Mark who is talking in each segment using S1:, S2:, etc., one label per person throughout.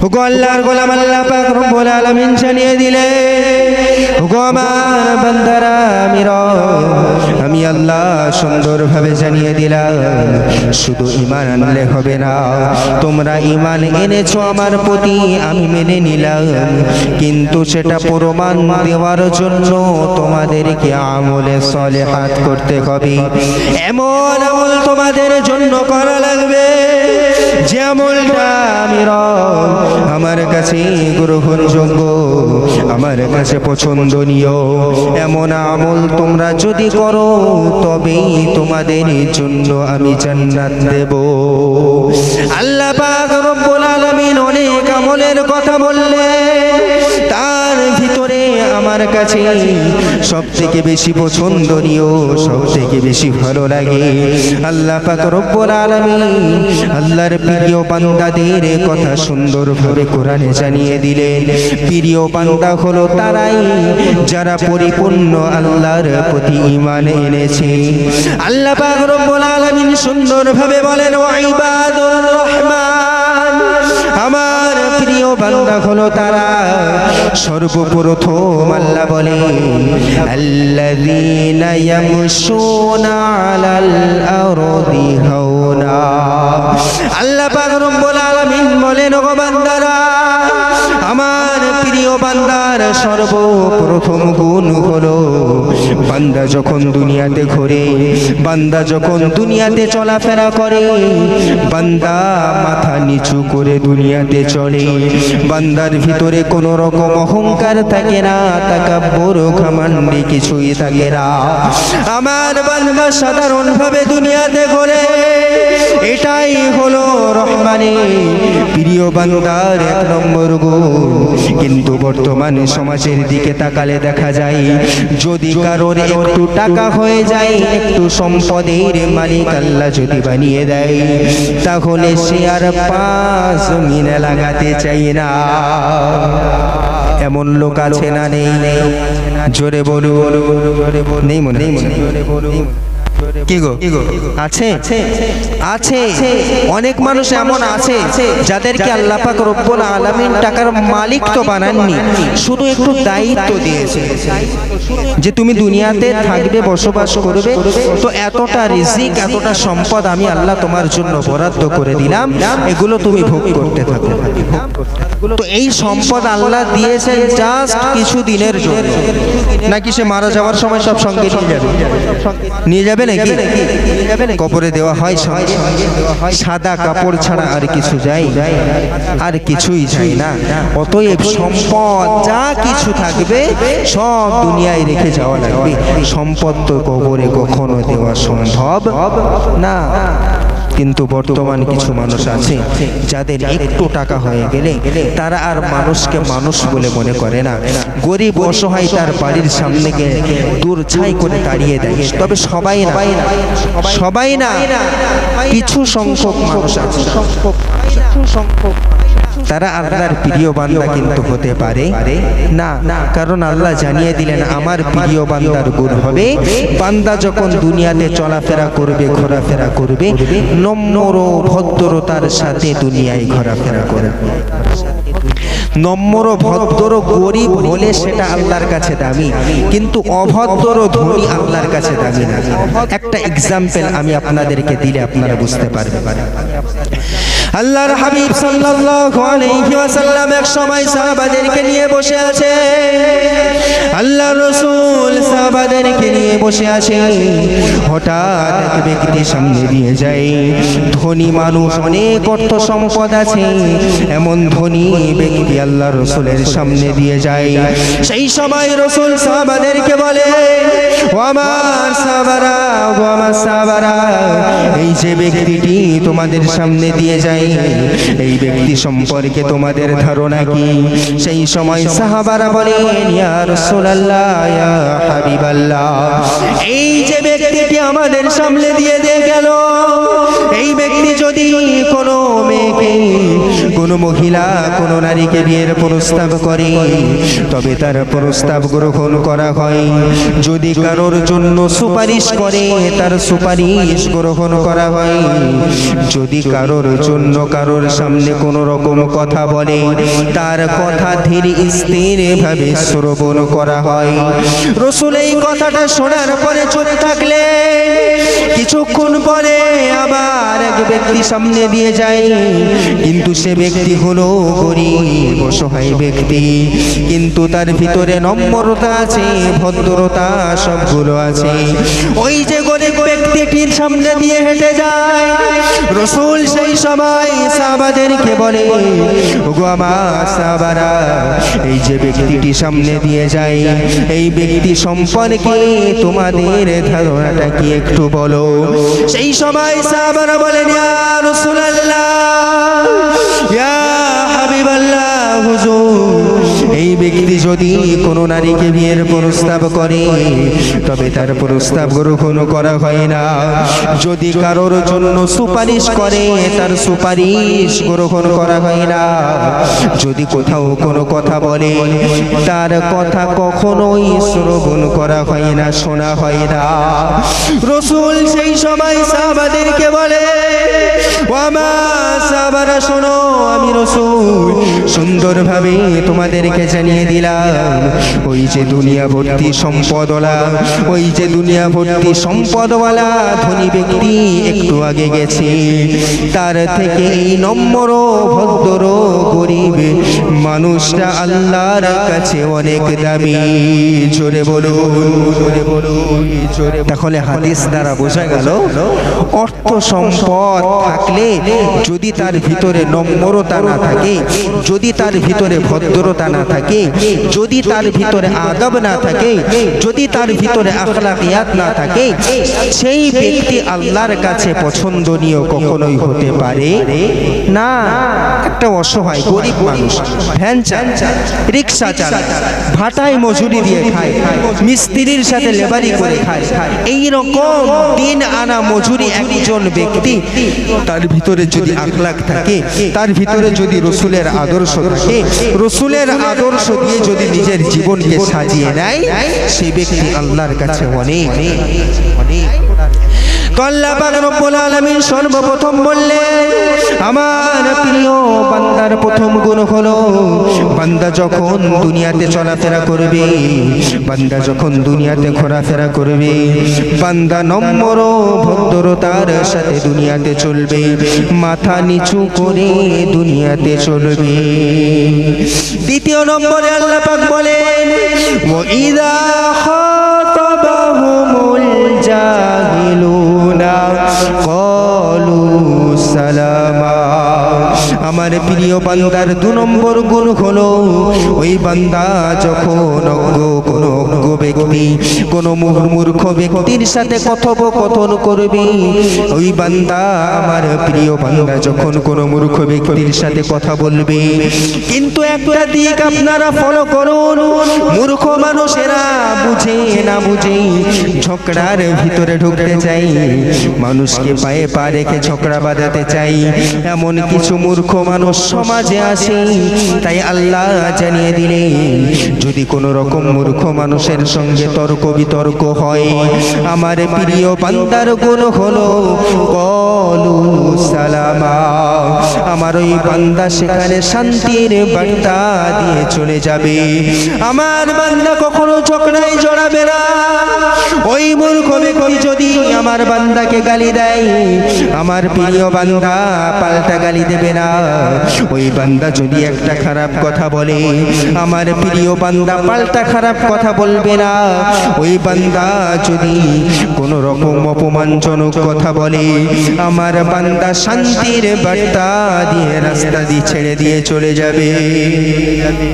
S1: ওগো আল্লাহর গোলাম, আল্লাহ পাক রব্বুল আলামিন জানিয়ে দিলেন, ওগো আমার বান্দারা, আমি আল্লাহ সুন্দরভাবে জানিয়ে দিলাম, শুধু ঈমান আনলে হবে না, তোমরা ঈমান এনেছো আমার প্রতি, আমি মেনে নিলাম, কিন্তু সেটা প্রমাণ দেওয়ার জন্য তোমাদেরকে আমলে সালেহাত করতে হবে। এমন আমল তোমাদের জন্য করা লাগবে যে আমলটা আমি আমার কাছে গ্রহণযোগ্য, আমার কাছে পছন্দনীয়। এমন আমল তোমরা যদি করো তবেই তোমাদের জন্য আমি জান্নাত দেব। আল্লাহ পাক রব্বুল আলামিন অনেক আমলের কথা বললেন, তার ভিতরে আমার কাছে সবথেকে বেশি পছন্দনীয়, সবথেকে বেশি ভালো লাগে, আল্লাহ পাক রব্বুল আলামিন আল্লাহর প্রিয় বান্দাদের কথা সুন্দরভাবে কোরআনে জানিয়ে দিলেন। প্রিয় বান্দা হলো তারাই যারা পরিপূর্ণ আল্লাহর প্রতি ঈমান এনেছে। আল্লাহ পাক রব্বুল আলামিন সুন্দরভাবে বলেন, ওয়া ইবাদুর রহমান, আমার প্রিয় বান্দা হলো তারা সর্বপ্রথম আল্লাহ বলেন, আল্লাযীনা ইয়ামশুনা আলাল আরদি হাওনা। আল্লাহ পাক রব্বুল আলামিন বলেন, ওগো বান্দারা, আমার প্রিয় বান্দার সর্বপ্রথম গুণ হলো, বান্দা যখন দুনিয়াতে ঘোরে, বান্দা যখন দুনিয়াতে চলাফেরা করে, বান্দা মাথা নিচু করে দুনিয়াতে চলে, বান্দার ভিতরে কোনো রকম অহংকার থাকে না, তাকাব্বুর ঘমন্ডি কিছুই থাকে না। আমার বান্দা সাধারণভাবে দুনিয়াতে ঘোরে, এটাই হলো রহমানের প্রিয় বান্দার এক নম্বর গুণ। কিন্তু বর্তমানে সমাজের দিকে তাকালে দেখা যায়, যদি কারোর একটু টাকা হয়ে যায়, একটু সম্পদের মালিক আল্লাহ যদি বানিয়ে দেয়, তাহলে সে আর পাঁচ মিনে লাগাতে চাই না। এমন লোক আছে না নেই? জোরে বলো, নেই মনে নেই? কি গো আছে? আছে অনেক মানুষ এমন আছে যাদেরকে আল্লাহ পাক রব্বুল আলামিন টাকার মালিক তো বানাননি, শুধু একটু দায়িত্ব দিয়েছে যে তুমি দুনিয়াতে থাকবে, বসবাস করবে, তো এতটা রিজিক, এতটা সম্পদ আমি আল্লাহ তোমার জন্য বরাদ্দ করে দিলাম, এগুলো তুমি ভোগ করতে থাকো। তো এই সম্পদ আল্লাহ দিয়েছেন জাস্ট কিছু দিনের জন্য, নাকি সে মারা যাওয়ার সময় সব সঙ্গে নিয়ে যাবে নাকি? কবরে দেওয়া হয় সাদা কাপড় ছাড়া আর কিছু যায়? আর কিছুই যায় না। অতএব সম্পদ যা কিছু থাকবে সব দুনিয়ায় রেখে যাওয়া লাগবে, সম্পদ তো কবরে কখনো দেওয়া সম্ভব না। কিন্তু বর্তমান কিছু মানুষ আছে যাদের একটু টাকা হয়ে গেলে তারা আর মানুষকে মানুষ বলে মনে করে না, গরিব অসহায় তার বাড়ির সামনে গিয়ে দূর ছাই করে তাড়িয়ে দেয়। তবে সবাই না, কিছু সংখ্যক মানুষ আছে, তারা আল্লাহর প্রিয় বান্দা কিন্তু হতে পারে না। কারণ আল্লাহ জানিয়ে দিলেন, আমার প্রিয় বান্দার গুণ হবে, বান্দা যখন দুনিয়াতে চলাফেরা করবে, ঘোরাফেরা করবে, নম্র ভদ্রতার সাথে দুনিয়ায় ঘোরাফেরা করবে। নম্র ভদ্র গরিব হলে সেটা আল্লাহর কাছে দামি, কিন্তু অভদ্র ধনী আল্লাহর কাছে দামি না। একটা এক্সাম্পল আমি আপনাদেরকে দিলে আপনারা বুঝতে পারবেন। আল্লাহর হাবিব সাল্লাল্লাহু আলাইহি ওয়াসাল্লাম এক সময় সাহাবাদেরকে নিয়ে বসে আছে, আল্লাহর রাসূল সাহাবাদেরকে নিয়ে বসে আছে, হঠাৎ এক ব্যক্তি সামনে দিয়ে যায়, ধনী মানুষ, অনেক অর্থ সম্পদ আছে, এমন ধনী ব্যক্তি আল্লাহর রাসূলের সামনে দিয়ে যায়। সেই সময় রাসূল সাহাবাদেরকে বলে, ও আমার সাহাবারা, এই যে ব্যক্তিটি তোমাদের সামনে দিয়ে যায়, এই ব্যক্তি সম্পর্কে তোমাদের ধারণা কি? সেই সময় সাহাবারা বলেন, ইয়া রাসূলুল্লাহ, ইয়া হাবিবাল্লাহ, এই যে ব্যক্তিটি আমাদের সামনে দিয়ে গেল, এই ব্যক্তি যদি কোনো মেয়েকে, কোন কোনো মহিলা কোনো নারীকে বিয়ের প্রস্তাব করে তবে তার প্রস্তাব গ্রহণ করা হয়। যদি কারোর জন্য সুপারিশ করে তার সুপারিশ গ্রহণ করা হয়। যদি কারোর জন্য কারোর সামনে কোনো রকম কথা বলে তার কথা ধীর স্থির ভাবে শ্রবণ করা হয়। রাসূল এই কথাটা শোনার পরে চুপ থাকলে কিছুক্ষণ পরে আবার এক ব্যক্তি সামনে দিয়ে যায়, কিন্তু সে ব্যক্তি হলো গরীব অসহায় ব্যক্তি, কিন্তু তার ভিতরে নম্রতা আছে, ভদ্রতা সবগুলো আছে। ওই যে গরীব ব্যক্তিটির সামনে দিয়ে হেঁটে যায়, রাসূল সেই সময় সাহাবাদেরকে বলে, ওগো আমার সাহাবারা, এই যে ব্যক্তিটি সামনে দিয়ে যায় এই ব্যক্তি সম্পর্কে তোমাদের ধারণাটা কি একটু বলো। সেই সময় সাহাবারা বলেন, ইয়া রাসূলুল্লাহ, ইয়া হাবিবাল্লাহ, হুজুর, এই ব্যক্তি যদি কোনো নারীকে বিয়ের প্রস্তাব করে তবে তার প্রস্তাব গ্রহণ করা হয় না। যদি কারোর জন্য সুপারিশ করে তার সুপারিশ গ্রহণ করা হয় না। যদি কোথাও কোনো কথা বলে তার কথা কখনোই শ্রবণ করা হয় না, শোনা হয় না। রাসূল সেই সময় সাহাবাদেরকে বলে, ও আমার সাহাবারা শোনো, আমি রাসূল সুন্দরভাবে তোমাদেরকে জানিয়ে দিলাম, ওই যে দুনিয়া ভর্তি সম্পদওয়ালা, ওই যে দুনিয়া ভর্তি সম্পদওয়ালা ধনী ব্যক্তি একটু আগে গেছে, তার থেকে এই নম্র ভদ্র গরীব মানুষটা আল্লাহর কাছে অনেক দামি। জোরে বলুন, জোরে বলুন, জোরে। তাহলে হাদিস দ্বারা বোঝা গেল অর্থ সম্পদ থাকলে যদি তার ভিতরে নম্রতা না থাকে, যদি তার ভিতরে ভদ্রতা না থাকে, যদি তার ভিতরে আদব না থাকে, যদি তার ভিতরে আখলাকিয়াত না থাকে, সেই ব্যক্তি আল্লাহর কাছে পছন্দনীয় কখনোই হতে পারে না। একটা অসহায় গরীব মানুষ ভ্যান চালায়, রিক্সা চালায়, ভাটায় মজুরি দিয়ে খায়, মিস্ত্রির সাথে লেবারি করে খায়, এই রকম দিন আনা মজুরি একজন ব্যক্তি, তার ভিতরে যদি আখলাক থাকে, তার ভিতরে যদি রাসূলের আদর্শ থাকে, রাসূলের আদর্শ দিয়ে যদি নিজের জীবনকে সাজিয়ে নেয়, সেই ব্যক্তি আল্লাহর কাছে অনেক অনেক। আল্লাহ পাক রব্বুল আলামিন সর্বপ্রথম বললেন, আমার প্রিয় বান্দার প্রথম গুণ হলো, বান্দা যখন দুনিয়াতে চলাফেরা করবে, বান্দা যখন দুনিয়াতে ঘোরাফেরা করবে, বান্দা নম্র ভদ্রতার সাথে দুনিয়াতে চলবে, মাথা নিচু করে দুনিয়াতে চলবে। দ্বিতীয় নম্বরে আল্লাহ পাক বলেন, ওয়া ইযা খাতাবাহুমুল জাহিলুনা ক্বালু সালামা। আমার প্রিয় বান্দার 2 নম্বর গুণ হলো, ওই বান্দা যখন কোনো অজ্ঞ ব্যক্তি, কোনো মূর্খ ব্যক্তির সাথে কথোপকথন করবে, ওই বান্দা, আমার প্রিয় বান্দা যখন কোনো মূর্খ ব্যক্তির সাথে কথা বলবে, কিন্তু একটা দিক আপনারা ফলো করুন, মূর্খ মানুষেরা বুঝে না বুঝে ঝগড়ার ভিতরে ঢুকতে চাই, মানুষকে পায়ে পা রেখে ঝগড়া বাঁধাতে চাই, এমন কিছু মূর্খ মানুষ সমাজে আছে। তাই আল্লাহ জানিয়ে দিলেন, যদি কোনো রকম মূর্খ মানুষের সঙ্গে তর্ক বিতর্ক হয়, আমার প্রিয় বান্দার গুণ হলো ক্বালু সালামা, আমার ওই বান্দা সেখানে শান্তির বার্তা দিয়ে চলে যাবে। আমার বান্দা কখনো ঝগড়ায় জড়াবে না। ওই মূর্খ ব্যক্তি যদি আমার বান্দাকে গালি দেয়, আমার প্রিয় বান্দা পাল্টা গালি দেবে না। ওই বান্দা যদি একটা খারাপ কথা বলে, আমার প্রিয় বান্দা পাল্টা খারাপ কথা বলবে না। ওই বান্দা যদি কোনো রকম অপমানজনক কথা বলে, আমার বান্দা শান্তির বার্তা দিয়ে রাস্তা দিয়ে ছেড়ে দিয়ে চলে যাবে।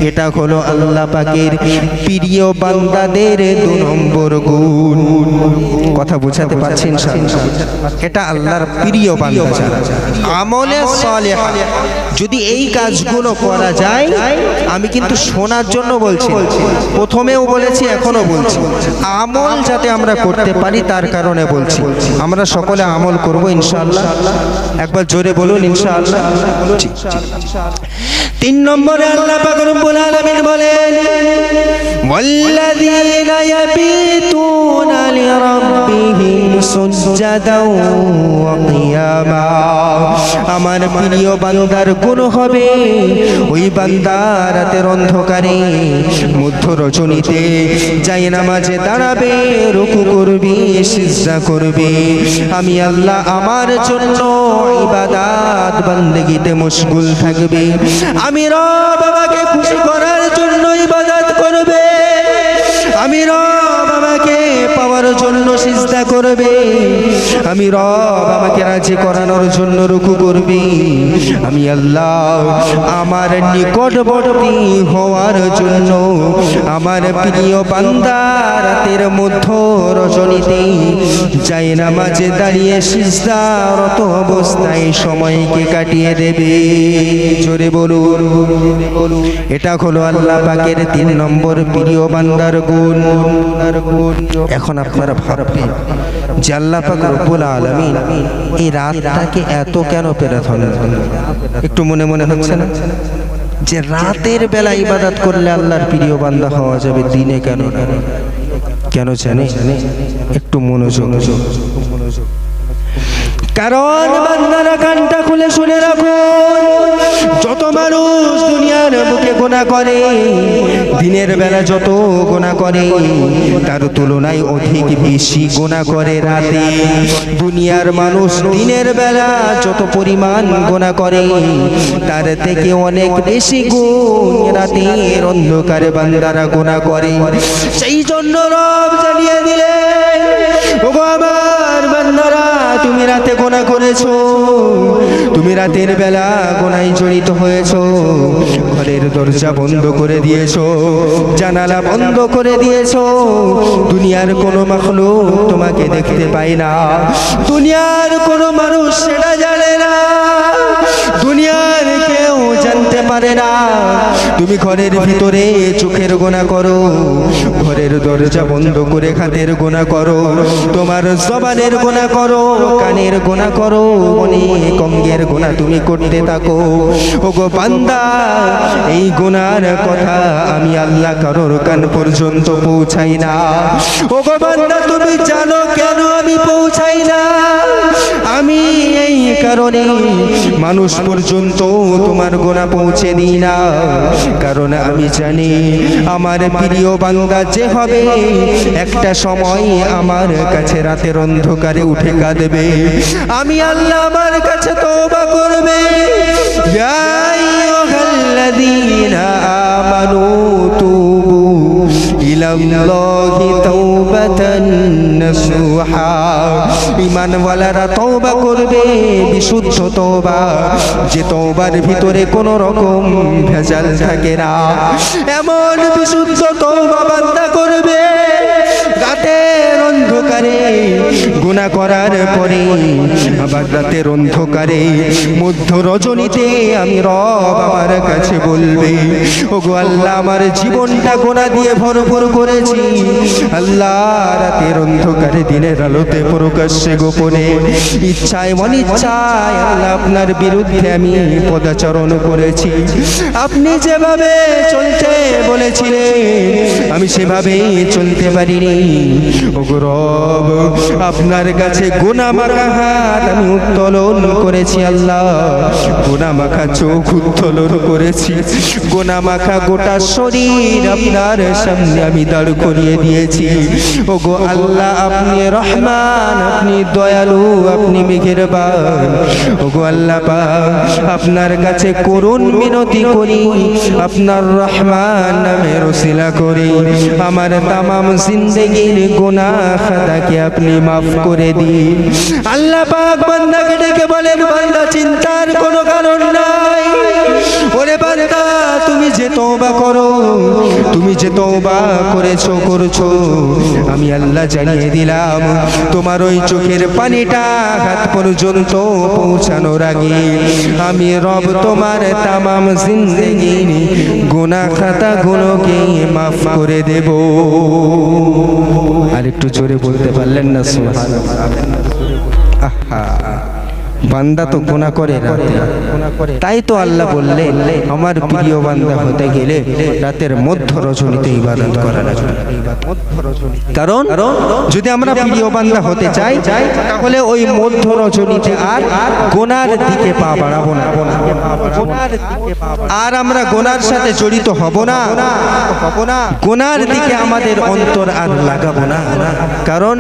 S1: এটা হলো আল্লাহ পাকের প্রিয় বান্দাদের 2 নম্বর গুণ। কথা বোঝাতে পারছেন? এটা আল্লাহর প্রিয় বান্দা, আমলে সালেহা যদি এই কাজগুলো করা যায়, আমি কিন্তু শোনার জন্য বলছি, প্রথমেও বলেছি এখনো বলছি, আমল যাতে আমরা করতে পারি তার কারণে বলছি। আমরা সকলে আমল করব ইনশাআল্লাহ। একবার জোরে বলুন ইনশাআল্লাহ। 3 নম্বরে আল্লাহ পাক রব্বুল আলামিন বলেন, ওয়াল্লাযীনা ইয়াবিতুনা লিরাব্বিহিম সুজদাও ওয়া কিয়ামা। আমার প্রিয় বান্দার গুণ হবে ওই বান্দা রাতের অন্ধকারে মধ্য রজনীতে যায় নামাজে দাঁড়াবে, রুকু করবে, সিজদা করবে। আমি আল্লাহ আমার জন্য ইবাদত বান্দেগিতে মশগুল থাকবে। আমি রব আমাকে খুশি করার জন্য ইবাদত করবে। আমি রব আমাকে পাওয়ার জন্য সিজদা করবে। আমি রব আমাকে রাজি করানোর জন্য রুকু করবে। আমি আল্লাহ আমার নিকটবর্তী হওয়ার জন্য আমার প্রিয় বান্দা রাতের মধ্য রজনীতে যায় নামাজে দাঁড়িয়ে সিজদারত অবস্থায় সময়কে কাটিয়ে দেবে। জোরে বলুন। এটা হলো আল্লাহ পাকের 3 নম্বর প্রিয় বান্দার গুণ। এখন আপনারা ভাববেন যে আল্লাহ পাক রব্বুল আলামিন এই রাতটাকে এত কেন প্রাধান্য দিলেন? একটু মনে মনে হচ্ছে না যে রাতের বেলা ইবাদত করলে আল্লাহর প্রিয় বান্দা হওয়া যাবে, দিনে কেন না? কেন জানে? একটু মনোযোগ। কারণ বান্দারা কানটা খুলে শুনে রাখুন, যত মানুষ দুনিয়ার বুকে গুনাহ করে, দিনের বেলা যত গুনাহ করে তার তুলনায় অধিক বেশি গুনাহ করে রাতে। দুনিয়ার মানুষ দিনের বেলা যত পরিমাণ গুনাহ করে তার থেকে অনেক বেশি গুণ রাতের অন্ধকারে বান্দারা গুনাহ করে। সেই জন্য রব জানিয়ে দিলেন, ওগো আমার বান্দারা, তুমি রাতে গুনাহ করেছো, তুমি রাতের বেলা গুনাহে জড়িত হয়েছো, ঘরের দরজা বন্ধ করে দিয়েছো, জানালা বন্ধ করে দিয়েছো। দুনিয়ার কোনো মাখলুক তোমাকে দেখতে পায় না, দুনিয়ার কোনো মানুষ সেটা জানে না, দুনিয়ার কেউ জানতে পারে না। তুমি ঘরের ভিতরে চোখের গুনাহ করো, ঘরের দরজা বন্ধ করে হাতের গুনাহ করো, তোমার জবানের গুনাহ করো, কানের গুনাহ করো, অনেক অঙ্গের গুনাহ তুমি করতে থাকো। ওগো বান্দা, এই গুনার কথা আমি আল্লাহ কারোর কান পর্যন্ত পৌঁছাই না। ওগো বান্দা, তুমি জানো কেন আমি পৌঁছাই না? আমি এই কারণে মানুষ পর্যন্ত তোমার গুনাহ পৌঁছে দিই না, কারণ আমি জানি আমার প্রিয় বান্দা যে হবে একটা সময় আমার কাছে রাতের অন্ধকারে উঠে কাঁদবে, আমি আল্লাহ আমার কাছে তওবা করবে। ইয়া আইয়ুহাল্লাযীনা আমানু তুবু ইলাল্লাহি তাওবাতান নাসুহা। ঈমানওয়ালারা তওবা করবে, বিশুদ্ধ তওবা, যে তওবার ভিতরে কোনো রকম ভেজাল থাকে না, এমন বিশুদ্ধ তওবা বান্দা করবে। রাতের অন্ধকারে গুনাহ করার পরে আবার রাতের অন্ধকারে মধ্য রজনীতে আমি রব আমার কাছে বলবে, ওগো আল্লাহ, আমার জীবনটা গুনাহ দিয়ে ভরপুর করেছি। আল্লাহ, রাতের অন্ধকারে দিনের আলোতে প্রকাশ্যে গোপনে ইচ্ছায় অনিচ্ছায় আল্লাহ আপনার বিরুদ্ধে আমি পদাচরণ করেছি। আপনি যেভাবে চলতে বলেছিলেন আমি সেভাবে চলতে পারিনি। ওগো রব, আপনার কাছে গুনাহ মাখা হাত আমি উত্তোলন করেছি। আল্লাহ, গুনাহ মাখা চোখ উত্তোলন করেছি, গুনাহ মাখা গোটা শরীর আপনার সামনে আমি দাঁড় করিয়ে দিয়েছি। ওগো আল্লাহ, আপনি রহমান, আপনি দয়ালু, আপনি মেহেরবান। ওগো আল্লাহ পাক, আপনার কাছে করুণ মিনতি করি, আপনার রহমান নামের ওসিলা করি আমার তামাম জিন্দেগির গুনাহ খাতাকে আপনি মাফ করে দিন। আল্লাহ পাক বান্দাকে ডেকে বলেন, বান্দা, চিন্তার কোনো কারণ নাই। ওরে বান্দা, তুমি যে তওবা করো, তুমি যে যে তওবা করছো আমি আল্লাহ জানিয়ে দিলাম তোমার ওই চোখের পানিটা হাত পর্যন্ত পৌঁছানোর আগে আমি রব তোমার তামাম জিন্দেগির গুনাহ খাতাগুলোকে মাফ করে দেব। আর একটু জোরে বলতে পারলেন না সুবহানাল্লাহ? আহা, বান্দা তো গুনাহ করে রাতে, তাই তো আল্লাহ বললেন আমার প্রিয় বান্দা হতে গেলে রাতের মধ্য রজনীতে ইবাদত করা লাগবে। কারণ যদি আমরা প্রিয় বান্দা হতে চাই তাহলে ওই মধ্য রজনীতে আর গুনার দিকে পা বাড়াবো না, আর আমরা গুনার সাথে জড়িত হব না, গুনার দিকে আমাদের অন্তর আর লাগাবো না। কারণ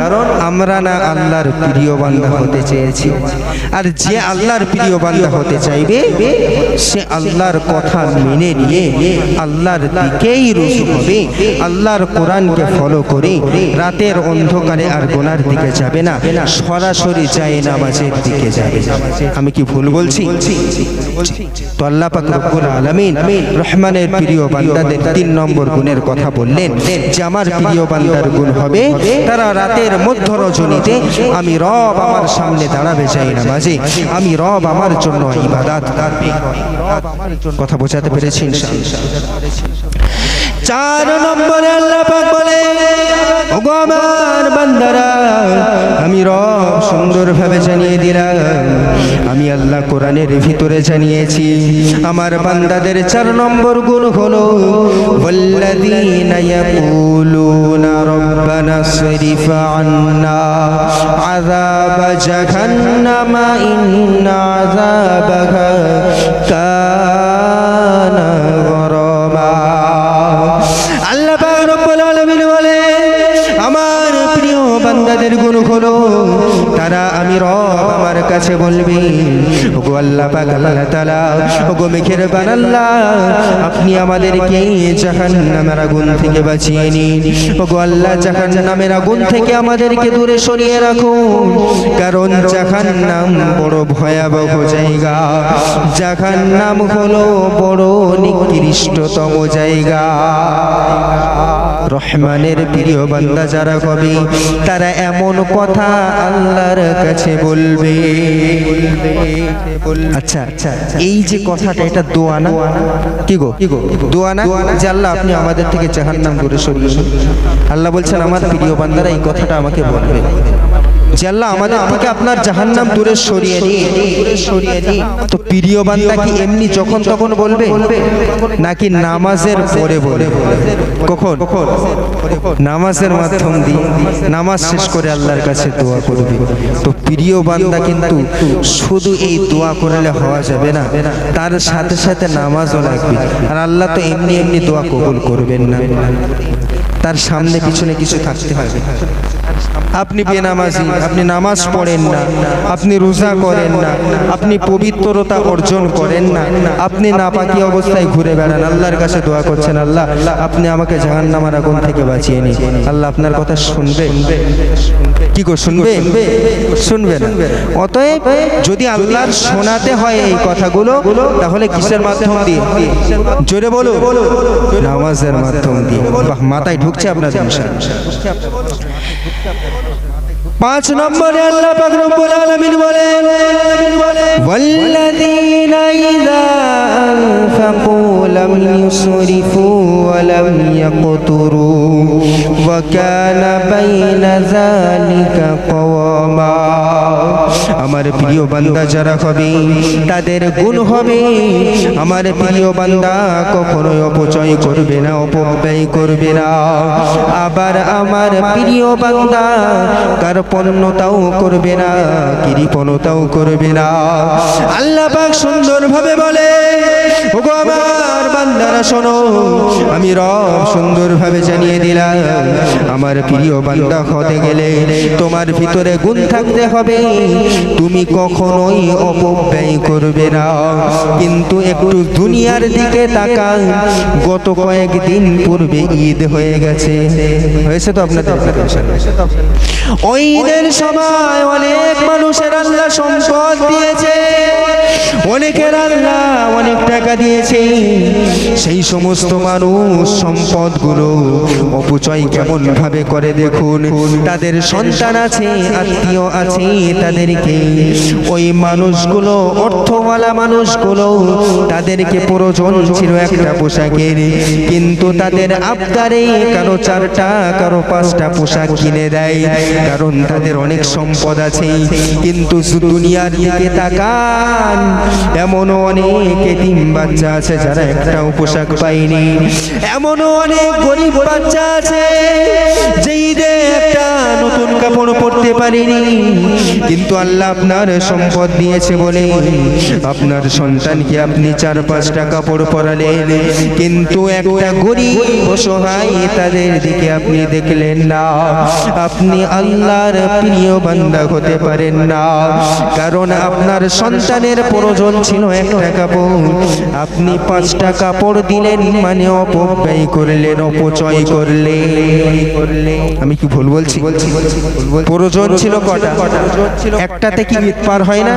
S1: আমরা না আল্লাহর প্রিয় বান্দা হতে চেয়েছি। আর যে আল্লাহর প্রিয় বান্দা হতে চাইবে সে আল্লাহর কথা মেনে নিয়ে আল্লাহর দিকেই রুজু হবে, আল্লাহর কোরআনকে ফলো করে রাতের অন্ধকারে আর গুনার দিকে যাবে না, সরাসরি যায় নামাজের দিকে যাবে। আমি কি ভুল বলছি? তো আল্লাহ পাক রব্বুল আলামিন রহমানের প্রিয় বান্দাদের 3 নম্বর গুণের কথা বললেন যে আমার প্রিয় বান্দার গুণ হবে তারা রাতের মধ্য রজনীতে আমি রব আমার সামনে দাঁড়াবে যায় নামাজে, আমি রব আমার জন্য ইবাদত করবে। কথা বোঝাতে পেরেছি ইনশাআল্লাহ? 4 নম্বরে আল্লাহ পাক বলে ওগো আমার বান্দারা আমি রব সুন্দরভাবে জানিয়ে দিলাম, আমি আল্লাহ কোরআনের ভিতরে জানিয়েছি আমার বান্দাদের 4 নম্বর গুণ হলো ওয়াল্লাযীনা ইয়াকুলুনা রব্বানা সরিফ আন্না আযাব জাহান্নাম ইন্না আযাবাহা কানা গরামা। আল্লাহ পাক রব্বুল আলামিন বলে আমার প্রিয় বান্দাদের গুণ হলো তারা আমি রব আমার কাছে বলবে ওগো আল্লাহ পাক আল্লাহ তাআলা ওগো মেহেরবান আল্লাহ আপনি আমাদেরকে জাহান্নামের আগুন থেকে বাঁচিয়ে নিন, ওগো আল্লাহ জাহান্নামের আগুন থেকে আমাদেরকে দূরে সরিয়ে রাখুন। কারণ জাহান্নাম বড় ভয়াবহ জায়গা, জাহান্নাম হলো বড় নিকৃষ্টতম জায়গা। রহমানের প্রিয় বান্দা যারা হবে তারা এমন কথা আল্লাহর কাছে বলবে। আচ্ছা এই যে কথাটা এটা দোয়া না? কি গো দোয়া না যে আল্লাহ আপনি আমাদের থেকে জাহান্নাম দূরে সরিয়ে নিন? আল্লাহ বলছেন আমার প্রিয় বান্দারা এই কথাটা আমাকে বলবে যে আল্লাহ আমাদের থেকে আপনার জাহান্নাম দূরে সরিয়ে নিন। তো প্রিয় বান্দা কি এমনি যখন তখন বলবে নাকি নামাজের পরে বলে? কখন? নামাজের মাধ্যম দিয়ে নামাজ শেষ করে আল্লাহর কাছে দোয়া করবে। তো প্রিয় বান্দা কিন্তু শুধু এই দোয়া করলে হওয়া যাবে না, তার সাথে সাথে নামাজও লাগবে। আর আল্লাহ তো এমনি এমনি দোয়া কবুল করবেন না, তার সামনে পিছনে কিছু থাকতে হবে। আপনি বেনামাজি, আপনি নামাজ পড়েন না, আপনি রোজা করেন না, আপনি পবিত্রতা অর্জন করেন না, আপনি নাপাকি অবস্থায় ঘুরে বেড়ান, আল্লাহর কাছে দোয়া করছেন আল্লাহ আপনি আমাকে জাহান্নামের আগুন থেকে বাঁচিয়ে নিন। আল্লাহ আপনার কথা শুনবে? কি গো শুনবে? শুনবে না। অতএব যদি আল্লাহর শোনাতে হয় এই কথাগুলো তাহলে কিসের মাধ্যম দিয়ে? জোরে বলো। নামাজের মাধ্যম দিয়ে। বাহ, মাথায় ঢুকছে আপনাদের ইনশাআল্লাহ। 5 নম্বরে আল্লাহ পাক রব্বুল আলামিন বলেন ওয়াল্লাযীনা ইযা আনফাকু লাম ইউসরিফু ওয়া লাম ইয়াকতুরু ওয়া কানা বাইনা যালিকা কওয়ামা। আমার প্রিয় বান্দা যারা হবে তাদের গুণ হবে আমার প্রিয় বান্দা কখনোই অপচয় করবে না, অপব্যয় করবে না। আবার আমার প্রিয় বান্দা কার্পণ্যতাও করবে না, কৃপণতাও করবে না। আল্লাহ পাক সুন্দরভাবে বলে ওগো আমার বান্দারা শোনো, আমি রব সুন্দরভাবে জানিয়ে দিলাম আমার প্রিয় বান্দা হতে গেলে তোমার ভিতরে গুণ থাকতে হবে, তুমি কখনোই অপব্যয় করবে না। কিন্তু একটু দুনিয়ার দিকে তাকান, গত কয়েকদিন পূর্বে ঈদ হয়ে গেছে, হয়েছে তো আপনাদের? ওই ঈদের সময় অনেক মানুষের আল্লাহ সম্পদ দিয়েছে, অনেকের আল্লাহ অনেক টাকা দিয়েছে, সেই সমস্ত মানুষ সম্পদগুলো অপচয় কেমন ভাবে করে দেখুন। তাদের সন্তান আছে, আত্মীয় আছে, তাদেরকে ওই মানুষগুলো, অর্থওয়ালা মানুষগুলো, তাদেরকে প্রয়োজন ছিল একটা পোশাকের, কিন্তু তাদের আবদারে কারো 4টা কারো 5টা পোশাক কিনে দেয়, কারণ তাদের অনেক সম্পদ আছে। কিন্তু দুনিয়ার দিকে তাকান, এমনও অনেক এতিম বাচ্চা আছে যারা একটাও পোশাক পায়নি। এমনও অনেক গরিব বাচ্চা আছে যে ঈদে একটা নতুন কাপড় পরতে পারেনি, কিন্তু আল্লাহ আপনার সম্পদ দিয়েছে বলে আপনার সন্তানকে আপনি 4-5টা কাপড় পরালেন, কিন্তু একটা গরিব অসহায় তাদের দিকে আপনি দেখলেন না। আপনি আল্লাহর প্রিয় বান্দা হতে পারেন না, কারণ আপনার সন্তানের প্রয়োজন ছিল একটা কাপড়, আপনি 5টা কাপড় দিলেন, মানে অপব্যয় করলেন, অপচয় করলেন। আমি কি ভুল বলছি? প্রয়োজন ছিল কটা? একটাতে কি ঈদ পার হয় না?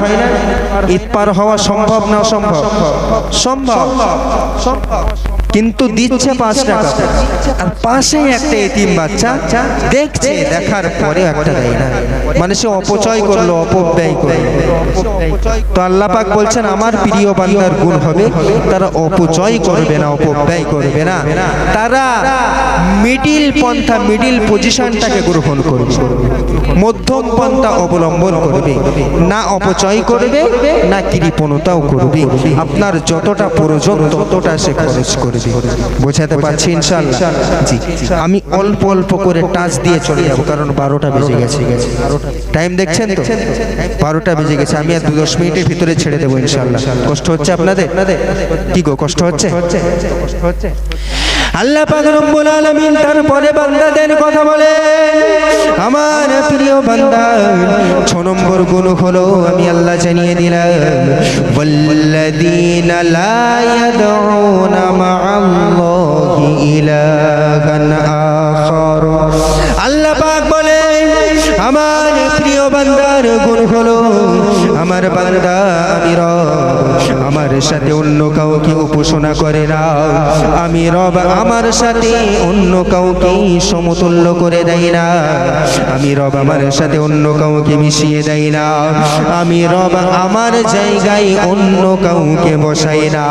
S1: ঈদ পার হওয়া সম্ভব না অসম্ভব? সম্ভব। কিন্তু দিচ্ছে 5টা কাপড়, আর পাশে একটা এতিম বাচ্চা দেখছে, দেখার পরে একটা দেয় না, মানে সে অপচয় করলো, অপব্যয় করলো। তো আল্লাহ পাক বলছেন আমার প্রিয় বান্দার গুণ হবে তারা অপচয় করবে না, অপব্যয় করবে না, তারা মিডিল পন্থা, মিডিল পজিশনটাকে গ্রহণ করবে, মধ্যম পন্থা অবলম্বন করবে, না অপচয় করবে না কৃপণতাও করবে। আপনার যতটা প্রয়োজন ততটা সে খরচ করবে। বোঝাতে পারছি ইনশাআল্লাহ? জি, আমি অল্প অল্প করে টাচ দিয়ে চলে যাব, কারণ 12টা বেজে গেছে। টাইম দেখছেন তো? 12টা বেজে গেছে। আমি আর 2-10 মিনিটের ভিতরে ছেড়ে দেবো ইনশাআল্লাহ। কষ্ট হচ্ছে আপনাদের? কি গো, কষ্ট হচ্ছে? আল্লাহ পাক রব্বুল আলামিন তারপরে বান্দাদের কথা বলে, আমার প্রিয় বান্দা 6 নম্বর গুণ হলো আমি আল্লাহ জানিয়ে দিলাম, ওয়াল্লাযীনা লা ইয়াদউনা মা'আল্লাহি ইলাহান আখার। আল্লাহ পাক বলে আমার প্রিয় বান্দার গুণ হলো, আমার বান্দা আমি রব আমার সাথে অন্য কাউকে উপাসনা করে না, আমি রব আমার সাথে অন্য কাউকে সমতুল্য করে দেয় না, আমি রব আমার সাথে অন্য কাউকে মিশিয়ে দেয় না, আমি রব আমার জায়গায় অন্য কাউকে বসাই না।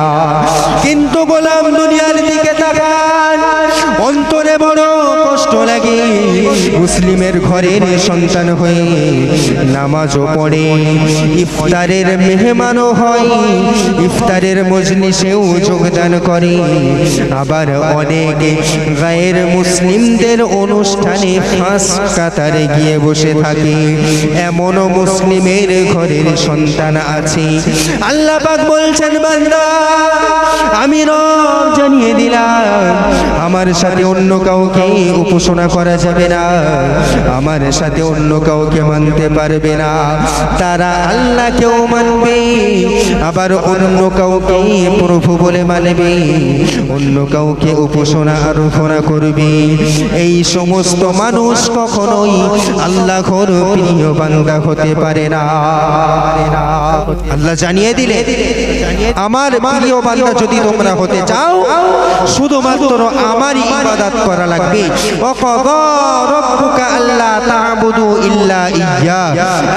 S1: কিন্তু গোলাম দুনিয়ার দিকে তাকান, অন্তরে বড় কষ্ট লাগে, মুসলিমের ঘরের সন্তান হয়ে নামাজও পড়ে, ইফতারের মেহমানও হয়, ইফতারের মজলিসেও যোগদান করে, আবার অনেক গায়ের মুসলিমদের অনুষ্ঠানে ফার্স্ট কাতারে গিয়ে বসে থাকে, এমনও মুসলিমের ঘরের সন্তান আছে। আল্লাহ পাক বলছেন বান্দা আমি রব জানিয়ে দিলাম আমার সাথে অন্য কাউকে উপাসনা করা যাবে না, আমার সাথে অন্য কাউকে মানতে পারবে না, তারা আল্লাহকেও মানবে, আবার অন্য কাউকে প্রভু বলে মানবে, অন্য কাউকে উপাসনা আরাধনা করবে। এই সমস্ত মানুষ কখনোই আল্লাহর প্রিয় বান্দা হতে পারে না। আল্লাহ জানিয়ে দিলে আমার প্রিয় বান্দা যদি তোমরা হতে চাও শুধুমাত্র আমারই ইবাদত করা লাগবে। ওয়াকাযা রাব্বুকা আল্লা তা'বুদু ইল্লা ইয়্যা,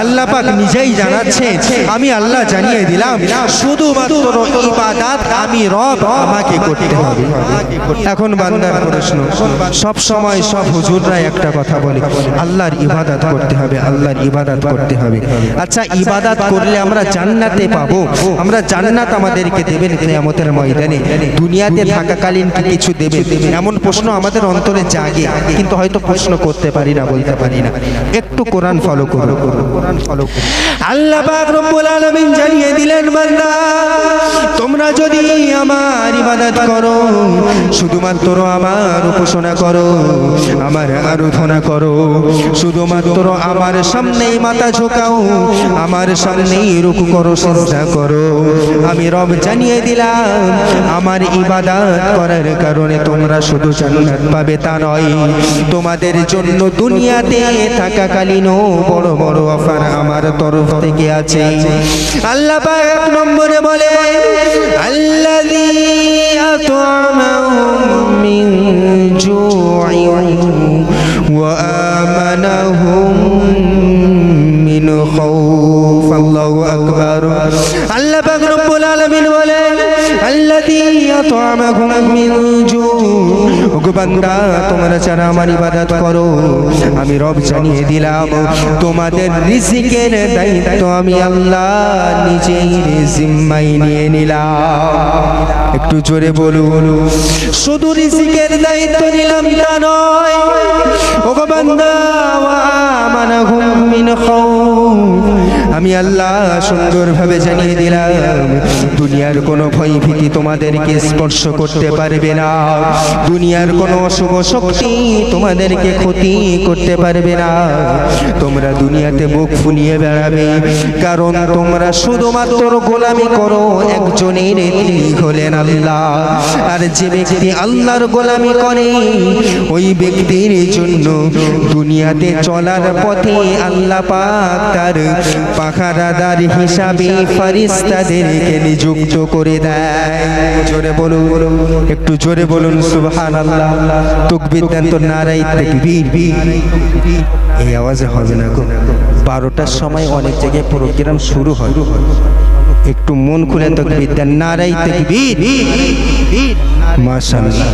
S1: আল্লাহ পাক নিজেই জানাচ্ছেন আমি আল্লাহ জানিয়ে দিলাম শুধুমাত্র ইবাদত আমি রব আমাকে করতে হবে। এখন বান্দার প্রশ্ন, সব সময় সব হুজুররা একটা কথা বলে আল্লাহর ইবাদত করতে হবে, আল্লাহর ইবাদত করতে হবে। আচ্ছা ইবাদত করলে আমরা জান্নাতে পাবো, আমরা জান্নাত আমাদেরকে দেবেন কিয়ামতের ময়দানে, দুনিয়াতে থাকাকালীন কি কিছু দেবে? এমন প্রশ্ন আমাদের অন্তরে জাগে, কিন্তু হয়তো প্রশ্ন করতে পারি না, বলতে পারি না। একটু কোরআন ফলো করো, কোরআন ফলো করো। আল্লাহ পাক রব্বুল আলামিন জানিয়ে দিলেন বান্দা তোমরা যদি আমার ইবাদত করো, শুধুমাত্র আমার উপাসনা করো, আমার আরাধনা করো, শুধুমাত্র আমার সামনেই মাথা ঝোঁকাও, আমার সামনেই রুকু করো, সিজদা করো, আমি রব জানিয়ে দিলাম আমার ইবাদত করার কারণে তোমরা শুধু জান্নাত পাবে তা নয়, তোমাদের জন্য দুনিয়াতে থাকাকালীনও বড় বড় অফার আমার তরফ থেকে আছে। আল্লাহ পাক 1 নম্বরে বলে আল্লাযী أطعمهم من جوع وآمنهم من خوف الله أكبر আল্লাহ পাক রব্বুল আলামিন বলেন الذي أطعمهم من جوع ওগো বান্দা তোমরা যারা আমার ইবাদত করো আমি রব জানিয়ে দিলাম তোমাদের রিজিকের দায়িত্ব আমি আল্লাহ নিজেই জিম্মায় নিয়ে নিলাম একটু জোরে বলুন শুধু রিজিকের দায়িত্ব নিলাম তা নয় ওগো বান্দা ওয়া আমানাহুম মিন খাউফ আমি আল্লাহ সুন্দরভাবে জানিয়ে দিলাম দুনিয়ার কোনো ভয় ভীতি তোমাদেরকে স্পর্শ করতে পারবে না দুনিয়ার কোনো অশুভ শক্তি তোমাদেরকে ক্ষতি করতে পারবে না তোমরা দুনিয়াতে মুখ ফুলিয়ে বেড়াবে কারণ তোমরা শুধুমাত্র গোলামি করো একজনের তিনি হলেন আল্লাহ আর যে ব্যক্তি আল্লাহর গোলামি করে ওই ব্যক্তির জন্য দুনিয়াতে চলার পথে আল্লাহ পাক তার পাখারাদার হিসাবে ফেরেশতাদেরকে নিযুক্ত করে দেয় জোরে বলুন একটু জোরে বলুন সুবহানাল্লাহ তাকবীর দেন তো নারায়ে তাকবীর এই আওয়াজে হবে না গো 12টার সময় অনেক জায়গায় প্রোগ্রাম শুরু হয় একটু মন খুলে তাকবীর দেন নারায়ে তাকবীর মাশাআল্লাহ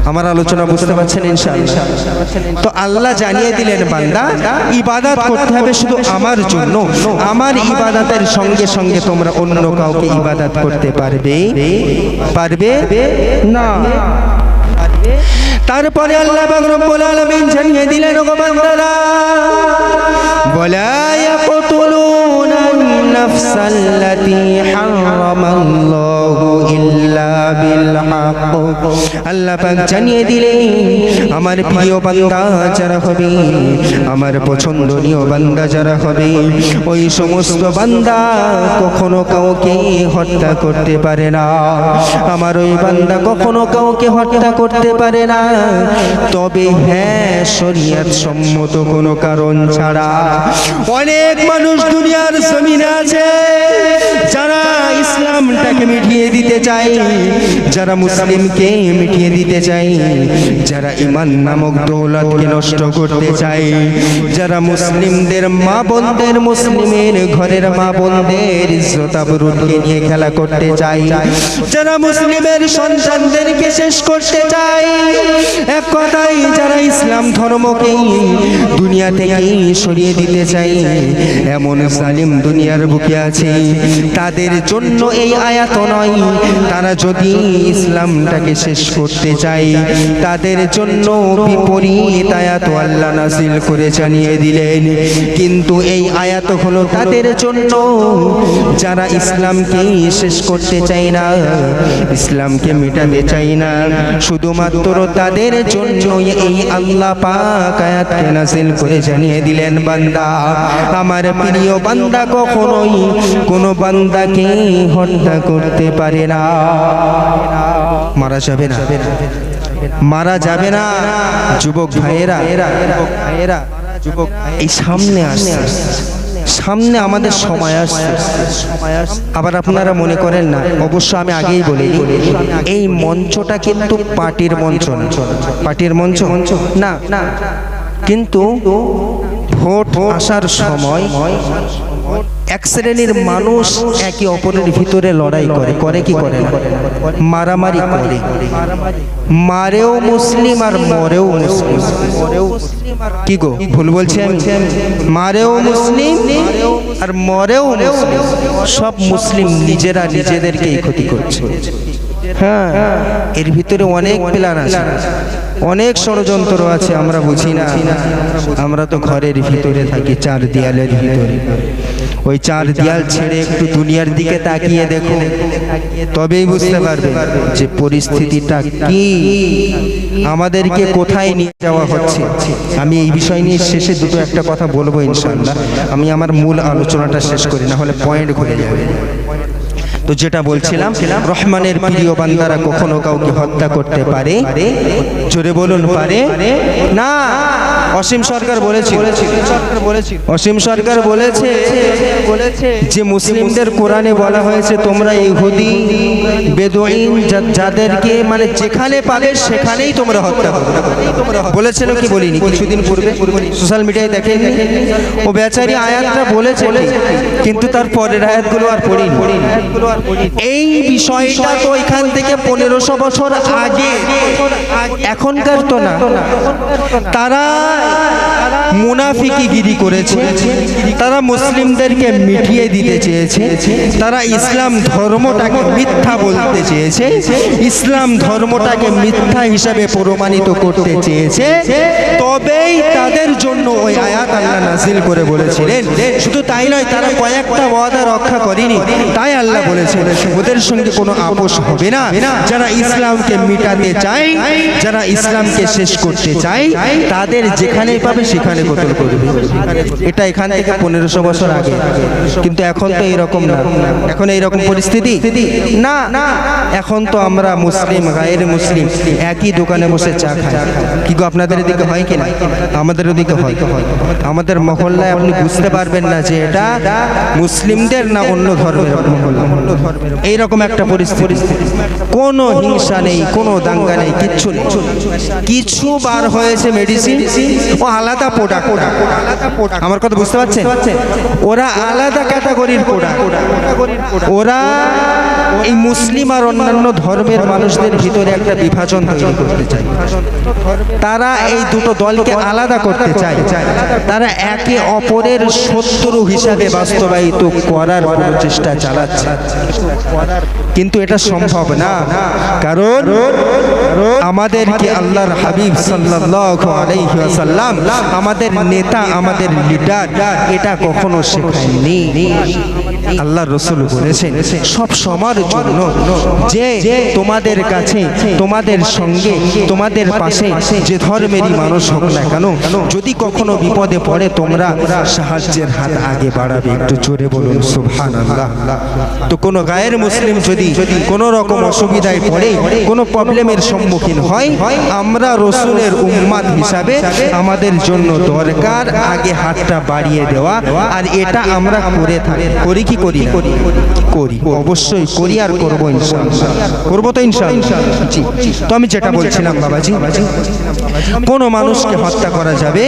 S1: আমার আলোচনা বুঝতে পারছেন ইনশাআল্লাহ তো আল্লাহ জানিয়ে দিলেন বান্দা ইবাদত করতে হবে শুধু আমার জন্য আমার ইবাদতের সঙ্গে সঙ্গে তোমরা অন্য কাউকে ইবাদত করতে পারবে না তারপরে আল্লাহ পাক রব্বুল আলামিন জানিয়ে দিলেন ওগো বান্দারা ওয়ালা ইয়াকতুলুনা আন-নাফসাল্লাতী হারামাল্লাহু ইল্লা বিল হক আল্লাহ পাক জানিয়ে দিলেন আমার প্রিয় বান্দা যারা হবে আমার পছন্দনীয় বান্দা যারা হবে ওই সমস্ত বান্দা কখনো কাউকে হত্যা করতে পারে না আমার ওই বান্দা কখনো কাউকে হত্যা করতে পারে না তবে হ্যাঁ শরীয়ত সম্মত কোনো কারণ ছাড়া অনেক মানুষ দুনিয়ার জমিনে আছে যারা ইসলামটাকে মিটিয়ে দিতে চায় যারা মুসলিমকে মিটিয়ে দিতে চায় যারা ঈমান নামক দৌলতকে নষ্ট করতে চায় যারা মুসলিমদের মা বোনদের মুসলিমের ঘরের মা বোনদের ইজ্জত আবরুকে নিয়ে খেলা করতে চায় যারা মুসলিমের সন্তানদেরকে শেষ করতে চায় এক কথায় যারা ইসলাম ধর্মকে দুনিয়া থেকে সরিয়ে দিতে চায় এমন জালিম দুনিয়ার বুকে আছে তাদের জন্য এই আয়াত নয় তারা যদি ইসলামটাকে শেষ করতে চায় তাদের জন্য বিপরীত আয়াত আল্লাহ নাযিল করে জানিয়ে দিলেন কিন্তু এই আয়াত হলো তাদের জন্য যারা ইসলামকে শেষ করতে চায় না ইসলামকে মেটাতে চায় না শুধুমাত্র তাদের জন্য এই আল্লাহ পাক আয়াতকে নাযিল করে জানিয়ে দিলেন বান্দা আমার প্রিয় বান্দা কখনোই কোনো বান্দাকে হত্যা করতে পারে না মারা যাবে না যুবক ভাইয়েরা এই সামনে আসছে সামনে আমাদের সময় আসছে আবার আপনারা মনে করেন না অবশ্য আমি আগেই বলি এই মঞ্চটা কিন্তু পার্টির মঞ্চ না কিন্তু ভোট আসার সময় এক শ্রেণীর মানুষ একে অপরের ভিতরে লড়াই করে কি করে না মারামারি করে মারেও মুসলিম আর মরেও মুসলিম কি গো ভুল বলছি আমি মারেও মুসলিম আর মরেও মুসলিম সব মুসলিম নিজেরা নিজেদেরকেই ক্ষতি করছে হ্যাঁ এর ভিতরে অনেক প্ল্যান আছে অনেক ষড়যন্ত্র আছে আমরা বুঝি না আমরা তো ঘরের ভিতরে থাকি চার দেয়ালের ভিতরে ওই চার দেয়াল ছেড়ে একটু দুনিয়ার দিকে তাকিয়ে দেখো তবেই বুঝতে পারবে যে পরিস্থিতিটা কি আমাদেরকে কোথায় নিয়ে যাওয়া হচ্ছে আমি এই বিষয় নিয়ে শেষে দুটো একটা কথা বলবো ইনশাআল্লাহ আমি আমার মূল আলোচনাটা শেষ করি না হলে পয়েন্ট ঘুরে যাবে তো যেটা বলছিলাম, রহমানের প্রিয় বান্দারা কখনো কাউকে হত্যা করতে পারে? জোরে বলুন, পারে না। অসীম সরকার বলেছে, অসীম সরকার বলেছে যে মুসলিমদের কোরআনে বলা হয়েছে তোমরা ইহুদি বেদুইন যাদেরকে মানে যেখানে পাবে সেখানেই তোমরা হত্যা করবে। বলেছিল কি বলিনি কিছুদিন পূর্বে? সোশ্যাল মিডিয়ায় দেখেন, ও বেচারি আয়াতটা বলেছে কিন্তু তার পরের আয়াতগুলো আর পড়িনি। এই বিষয়টা তো এখান থেকে 1500 বছর আগে, এখনকার তো না। তারা মুনাফিকিগিরি করেছে, তারা মুসলিমদেরকে মিটিয়ে দিতে চেয়েছে, তারা ইসলাম ধর্মটাকে মিথ্যা বলতে চেয়েছে, ইসলাম ধর্মটাকে মিথ্যা হিসাবে প্রমাণিত করতে চেয়েছে। তবেই তাদের জন্য ওই আয়াত আল্লাহ নাযিল করে বলেছিলেন। শুধু তাই নয়, তারা কয়েকটা ওয়াদা রক্ষা করেনি, তাই আল্লাহ বলেছেন ওদের সঙ্গে কোনো আপোষ হবে না। যারা ইসলামকে মিটাতে চায়, যারা ইসলামকে শেষ করতে চায়, তাদের যেখানেই পাবে সেখানে কতল করবে। এটা এখান থেকে 1500 বছর আগে, কিন্তু এখন তো এইরকম না। এখন এইরকম পরিস্থিতি না। এখন তো আমরা মুসলিম গায়ের মুসলিম একই দোকানে বসে চা খাই। কি গো, আপনাদের এদিকে হয় কিনা? আমাদের ওদিকে হয়। আমাদের মহল্লায় আপনি বুঝতে পারবেন না যে এটা মুসলিমদের না অন্য ধর্মের মহল্লা। এইরকম একটা পরিস্থিতি, কোনো হিংসা নেই, কোনো দাঙ্গা নেই, কিচ্ছু নেই। কিছু বার হয়েছে মেডিসিন, ও আলাদা প্রোডাক্ট। আমার কথা বুঝতে পারছেন? ওরা আলাদা ক্যাটাগরির প্রোডাক্ট। ওরা এই মুসলিম আর অন্যান্য ধর্মের মানুষদের ভিতরে একটা বিভাজন তৈরি করতে চায়। তারা এই দুটো দলকে আলাদা করতে চায়। তারা একে অপরের শত্রু হিসাবে বাস্তবায়িত করার চেষ্টা চালাচ্ছে, কিন্তু এটা সম্ভব না। কারণ আমাদেরকে আল্লাহর হাবিব সাল্লাল্লাহু আলাইহি ওয়াসাল্লাম, আমাদের নেতা, আমাদের লিডার, এটা কখনো শেখায়নি। আল্লাহর রাসূল বলেছেন সব সময়ের জন্য যে তোমাদের কাছে, তোমাদের সঙ্গে, তোমাদের পাশে যে ধর্মেরই মানুষ হোক না কেন, যদি কখনো বিপদে পড়ে তোমরা সাহায্যের হাত আগে বাড়াবে। একটু জোরে বলুন সুবহানাল্লাহ। তো কোনো গায়ের মুসলিম যদি কোনো রকম অসুবিধায় পড়ে, কোনো প্রবলেমের সম্মুখীন হয়, আমরা রাসূলের উম্মত হিসাবে আমাদের জন্য দরকার আগে হাতটা বাড়িয়ে দেওয়া। আর এটা আমরা করে থাকি, করি কি করি না? করি, অবশ্যই করি আর করবো ইনশাআল্লাহ। করবো তো ইনশাআল্লাহ। তো আমি যেটা বলছিলাম বাবাজি, কোনো মানুষকে হত্যা করা যাবে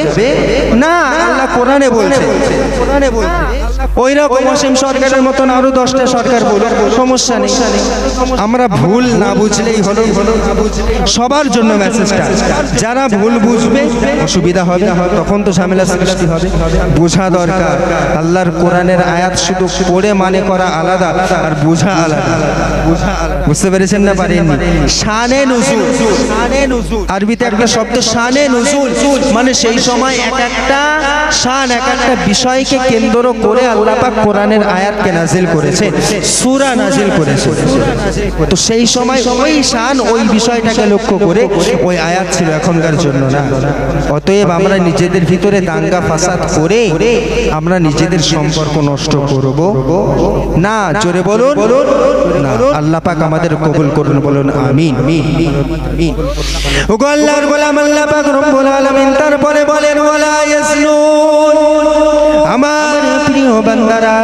S1: না। আল্লাহ কোরআনে বলছে, ওই রকম অসীম সরকারের মতন আরো 10টা সরকার বলুক, সমস্যা নেই। আমরা ভুল না বুঝলেই হলো। সবার জন্য মেসেজটা, যারা ভুল বুঝবে অসুবিধা হবে, তখন তো ঝামেলা সৃষ্টি হবে। বোঝা দরকার আল্লাহর কোরআনের আয়াত শুধু পড়ে মানে করা আলাদা আর বোঝা আলাদা। বুঝতে পেরেছেন না পারেননি? শানে নুজুল, আরবিতে একটা শব্দ শানে নুজুল, মানে সেই সময় এক একটা শান, এক একটা বিষয়কে কেন্দ্র করে আল্লাহ পাক কোরআনের আয়াতকে নাজিল করেছে, সূরা নাজিল করেছে। তো সেই সময় ওই শান, ওই বিষয়টাকে লক্ষ্য করে ওই আয়াত ছিল, এখনকার জন্য না। অতএব আমরা নিজেদের ভিতরে দাঙ্গা ফাসাদ করে আমরা নিজেদের সম্পর্ক নষ্ট করব না। জোরে বলুন না। আল্লাহ পাক আমাদের কবুল করুন, বলুন আমিন। ওগো আল্লাহর গোলাম, আল্লাহ পাক রব্বুল আলামিন তারপরে বলেন ওয়ালা ইয়াসনুন। আমার প্রিয় বান্দারা,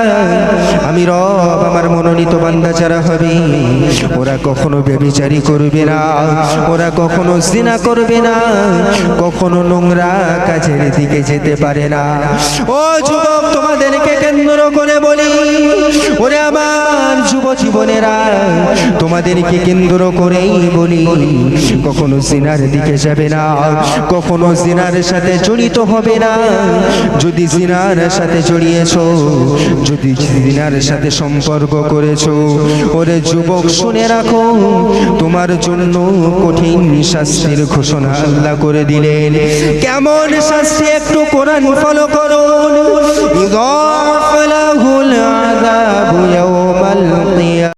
S1: আমি রব, আমার মনোনীত বান্দা যারা হবে, ওরা কখনো ব্যভিচারী করবে না, ওরা কখনো জিনা করবে না, কখনো নোংরা কাজের দিকে যেতে পারে না। ও যুবক, তোমাদেরকে কেন্দ্র করে বলি, ওরে আমার যুব জীবনেরা, তোমাদেরকে কেন্দ্র করেই বলি, কখনো জিনার দিকে যাবে না, কখনো জিনার সাথে জড়িত হবে না। যদি জিনার সাথে জড়িয়েছো, যদি জিনার সাথে সম্পর্ক করেছো, ওরে যুবক শুনে রাখো, তোমার জন্য কঠিন শাস্তির ঘোষণা আল্লাহ করে দিলেন। কেমন শাস্তি? একটু কোরআন ফলো করুন। ইযাফ লাহুল আযাবু